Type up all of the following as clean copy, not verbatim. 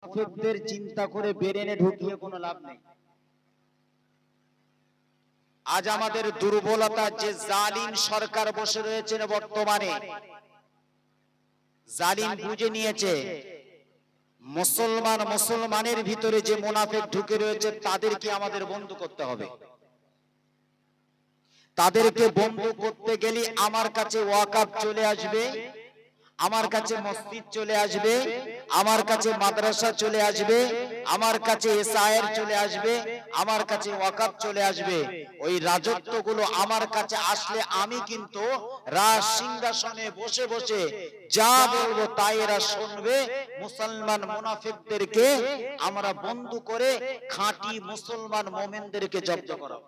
মুনাফিকদের চিন্তা করে ব্রেনে ঢুকিয়ে কোনো লাভ নেই। আজ আমাদের দুর্বলতা যে জালিম সরকার বসে রয়েছে বর্তমানে, জালিম বুঝে নিয়েছে মুসলমানের ভিতরে যে মুনাফিক ঢুকে রয়েছে তাদেরকে আমাদের বন্ধ করতে হবে। তাদেরকে বন্ধ করতে গেলে আমার কাছে ওয়াকাফ চলে আসবে, আমার কাছে মসজিদ চলে আসবে, আমার কাছে মাদ্রাসা চলে আসবে, আমার কাছে এসআইআর চলে আসবে, আমার কাছে ওয়াকাফ চলে আসবে। ওই রাজত্বগুলো আমার কাছে আসলে আমি কিন্তু রাজ সিংহাসনে বসে বসে যা বলবো তাই এরা শুনবে। মুসলমান মুনাফিকদেরকে আমরা বন্ধ করে খাঁটি মুসলমান মুমিনদেরকে জব্দ করাবো।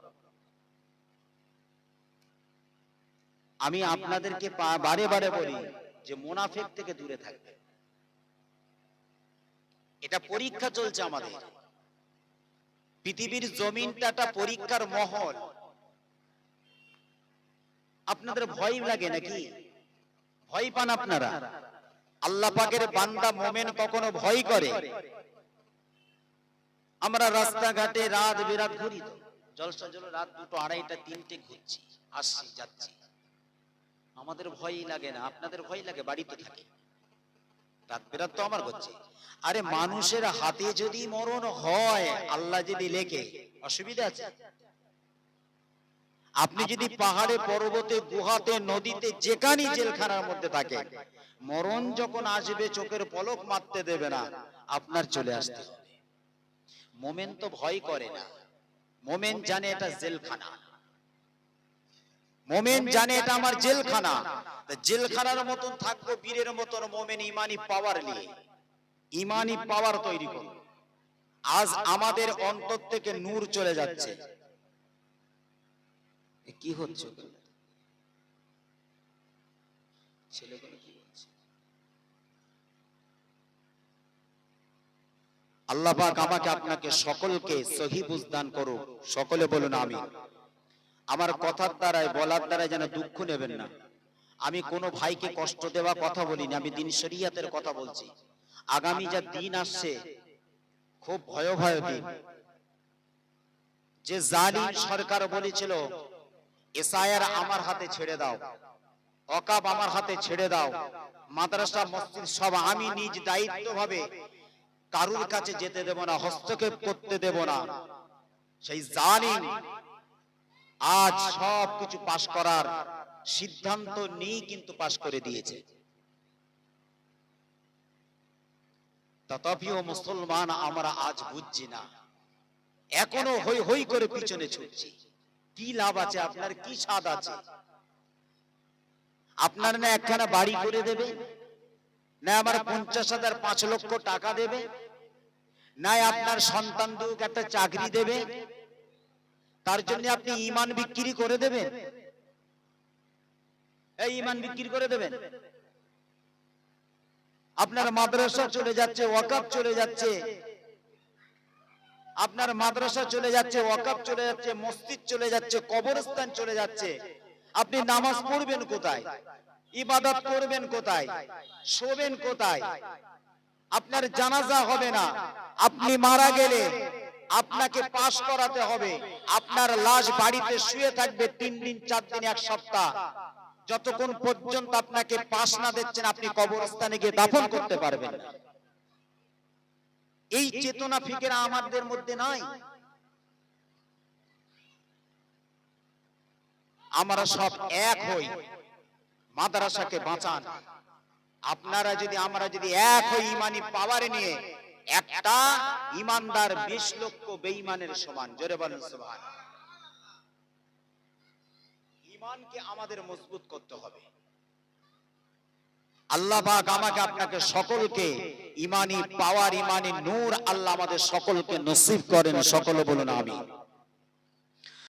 আমি আপনাদেরকে বারে বারে বলি যে মুনাফিক থেকে দূরে থাকবে। এটা পরীক্ষা চলছে আমাদের পৃথিবীর জমিনটা একটা পরীক্ষার মহল। আপনাদের ভয় লাগে নাকি? ভয় পান আপনারা? আল্লাহ পাকের বান্দা মুমিন কখনো ভয় করে? আমরা রাস্তাঘাটে রাত বিরাত ঘুরি, তো জলসা জল রাত 2টো 2:30টা 3টে ঘুরছি, আসছি যাচ্ছি, আমাদের ভয় লাগে না? আপনাদের ভয় লাগে? বাড়িতে থাকে, রাত বেরাত তো আমার হচ্ছে। আরে মানুষের হাতে যদি মরণ হয়, আল্লাহ যদি লেখে, অসুবিধা আছে? আপনি যদি পাহাড়ে পর্বতে গুহাতে নদীতে যেখানেই জেলখানার মধ্যে থাকে, মরণ যখন আসবে চোখের পলক মারতে দেবে না, আপনার চলে আসতে হবে। মোমেন তো ভয় করে না, মোমেন জানে এটা জেলখানা, মোমেন জানে এটা আমার জেলখানা। জেলখানার মতন থাকবো বীরের মতন মোমেন ইমানি পাওয়ার নিয়ে, ইমানি পাওয়ার তৈরি করো। আজ আমাদের অন্তর থেকে নূর চলে যাচ্ছে। কি হচ্ছে? ছেলেগুলো কি বলছে? আল্লাহ পাক আমাকে আপনাকে সকলকে সহি বুঝ দান করুক। সকলে বলুন আমিন। আমার কথার দ্বারাই বলার দ্বারাই যেন দুঃখ নেবেন না। আমি কোনো ভাইকে কষ্ট দেওয়া কথা বলিনি, আমি দিন শরিয়াতের কথা বলছি। আগামী যা দিন আসছে খুব ভয়াবহ দিন। যে জালিম সরকার বলেছিল এসআইআর আমার হাতে ছেড়ে দাও, ওয়াকাফ আমার হাতে ছেড়ে দাও, মাদ্রাসা মসজিদ সব আমি নিজ দায়িত্বভাবে কারুর কাছে যেতে দেব না, হস্তক্ষেপ করতে দেব না, সেই জালিম আজ সব কিছু পাশ করার সিদ্ধান্ত নিয়ে কিন্তু পাশ করে দিয়েছে। তথাপিও মুসলমান আমরা আজ বুঝছি না, এখনো হই হই করে পিছনে ছুটছি। কি লাভ আছে? আপনার কি স্বাদ আছে? আপনার না একখানা বাড়ি করে দেবে, না আমার 50,000 5 লক্ষ টাকা দেবে, না আপনার সন্তান দুক একটা চাকরি দেবে, তার জন্য আপনি ঈমান বিক্রি করে দেবেন? এই ঈমান বিক্রি করে দেবেন? আপনার মাদ্রাসা চলে যাচ্ছে, ওয়াকাফ চলে যাচ্ছে, আপনার মাদ্রাসা চলে যাচ্ছে, ওয়াকাফ চলে যাচ্ছে, মসজিদ চলে যাচ্ছে, কবরস্থান চলে যাচ্ছে। আপনি নামাজ পড়বেন কোথায়? ইবাদত করবেন কোথায়? শোবেন কোথায়? আপনার জানাজা হবে না, আপনি মারা গেলে আপনাকে পাশ করাতে হবে, আপনার লাশ বাড়িতে শুয়ে থাকবে 3 দিন 4 দিন 1 সপ্তাহ, যতক্ষণ পর্যন্ত আপনাকে পাশ না দিচ্ছেন আপনি কবরস্থানে গিয়ে দাফন করতে পারবেন না। এই চেতনা ফিকির আমাদের মধ্যে নাই। আমরা সব এক হই, মাদ্রাসাকে বাঁচান। আপনারা যদি আমরা যদি এক হই ইমানি পাওয়ার নিয়ে, একটা ইমানদার 20 লক্ষ বেঈমানের সমান। জোরে বলেন সুবহানাল্লাহ। ঈমানকে আমাদের মজবুত করতে হবে। আল্লাহ পাক আমাকে আপনাকে সকলকে ইমানি পাওয়ার, ইমানি নূর আল্লাহ আমাদের সকলকে নসিব করেন। সকলে বলুন আমিন।